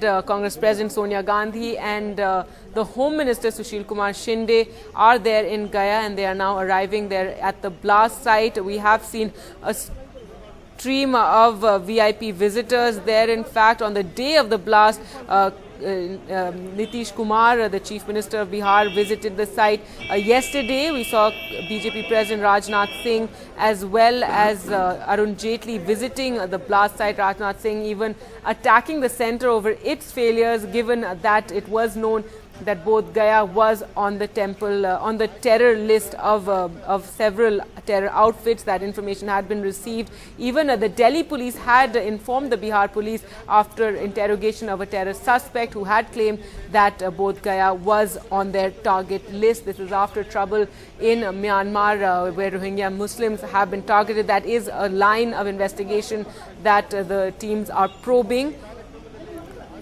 Congress President Sonia Gandhi and the Home Minister Sushil Kumar Shinde are there in Gaya, and they are now arriving there at the blast site. We have seen a stream of VIP visitors there. In fact, on the day of the blast, Nitish Kumar, the Chief Minister of Bihar, visited the site. Yesterday, we saw BJP President Rajnath Singh as well as Arun Jaitley visiting the blast site. Rajnath Singh even attacking the centre over its failures, given that it was known that Bodh Gaya was on the temple, on the terror list of several terror outfits. That information had been received. Even the Delhi police had informed the Bihar police after interrogation of a terror suspect who had claimed that Bodh Gaya was on their target list. This is after trouble in Myanmar, where Rohingya Muslims have been targeted. That is a line of investigation that the teams are probing.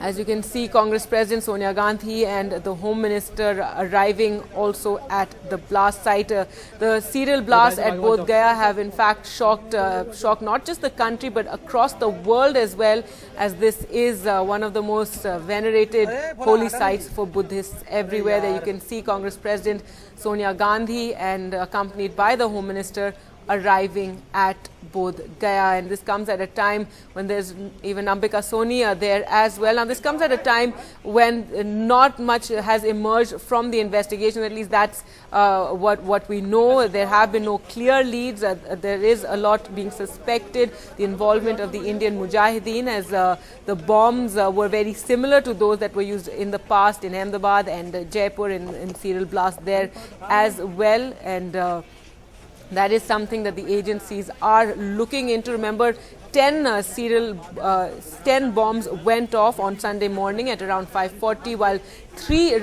As you can see, Congress President Sonia Gandhi and the Home Minister arriving also at the blast site. The serial blasts at Bodh Gaya have in fact shocked not just the country but across the world as well, as this is one of the most venerated holy sites for Buddhists everywhere. There you can see Congress President Sonia Gandhi and accompanied by the Home Minister arriving at Bodh Gaya, and this comes at a time when there's even Ambika Soni there as well. Now this comes at a time when not much has emerged from the investigation. At least that's what we know. There have been no clear leads. There is a lot being suspected. The involvement of the Indian Mujahideen, as the bombs were very similar to those that were used in the past in Ahmedabad and Jaipur in serial blast there as well, and that is something that the agencies are looking into. Remember, 10 bombs went off on Sunday morning at around 5:40, while 3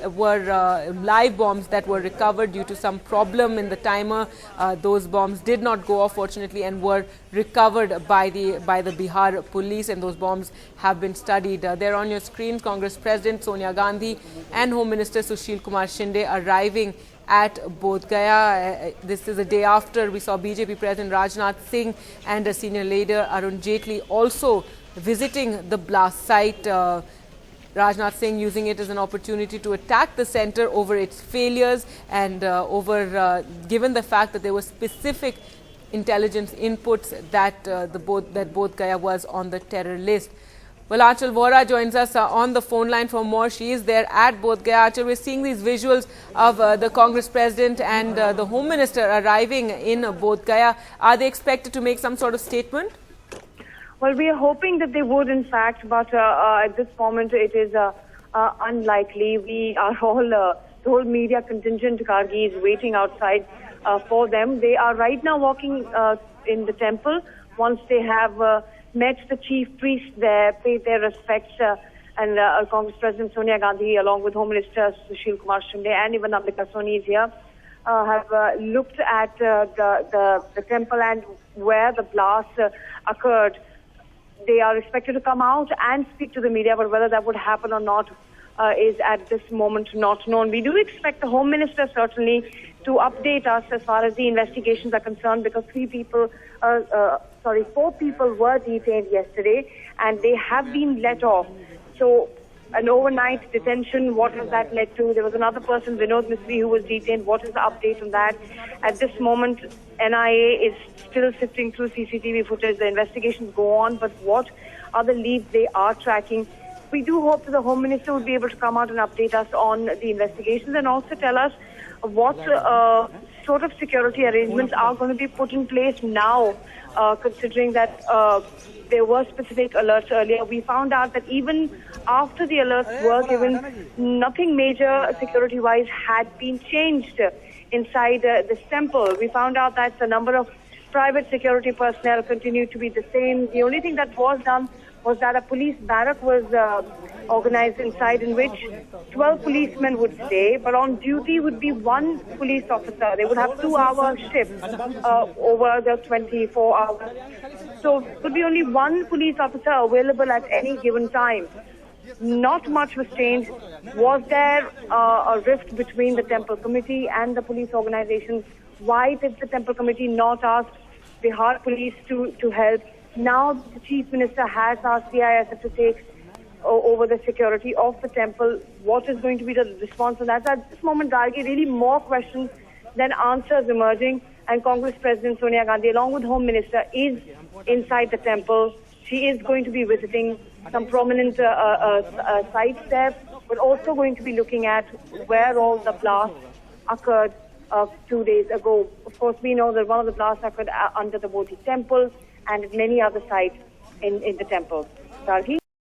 were live bombs that were recovered due to some problem in the timer. Those bombs did not go off, fortunately, and were recovered by the Bihar police, and those bombs have been studied. There on your screen, Congress President Sonia Gandhi and Home Minister Sushil Kumar Shinde arriving at Bodh Gaya. This is a day after we saw BJP President Rajnath Singh and a senior leader Arun Jaitley also visiting the blast site. Rajnath Singh using it as an opportunity to attack the centre over its failures and given the fact that there were specific intelligence inputs that Bodh Gaya was on the terror list. Well, Aanchal Vora joins us on the phone line for more. She is there at Bodh Gaya. Aanchal, we're seeing these visuals of the Congress President and the Home Minister arriving in Bodh Gaya. Are they expected to make some sort of statement? Well, we are hoping that they would, in fact, but at this moment it is unlikely. We are all, the whole media contingent, Kargi, is waiting outside for them. They are right now walking in the temple. Once they have met the chief priest there, paid their respects, and Congress President Sonia Gandhi, along with Home Minister Sushil Kumar Shinde, and even Ambika Soni is here, have looked at the temple and where the blast occurred. They are expected to come out and speak to the media, but whether that would happen or not is at this moment not known. We do expect the Home Minister certainly to update us as far as the investigations are concerned, because 4 people were detained yesterday and they have been let off. So an overnight detention, what has that led to? There was another person, Vinod Misri, who was detained. What is the update on that? At this moment, NIA is still sifting through CCTV footage. The investigations go on, but what are the leads they are tracking? We do hope that the Home Minister would be able to come out and update us on the investigations and also tell us what sort of security arrangements are going to be put in place now, considering that there were specific alerts earlier. We found out that even after the alerts were given, nothing major security-wise had been changed inside this temple. We found out that the number of private security personnel continued to be the same. The only thing that was done was that a police barrack was organized inside, in which 12 policemen would stay, but on duty would be 1 police officer. They would have 2-hour shifts over the 24 hours. So there would be only 1 police officer available at any given time. Not much was changed. Was there a rift between the temple committee and the police organizations? Why did the temple committee not ask Bihar police to help? Now the Chief Minister has asked the ISF to take over the security of the temple. What is going to be the response on that? So at this moment, Gargi, really more questions than answers emerging. And Congress President Sonia Gandhi, along with Home Minister, is inside the temple. She is going to be visiting some prominent sites there, but also going to be looking at where all the blasts occurred 2 days ago. Of course, we know that one of the blasts occurred under the Bodhi temple and at many other sites in the temple. Gargi?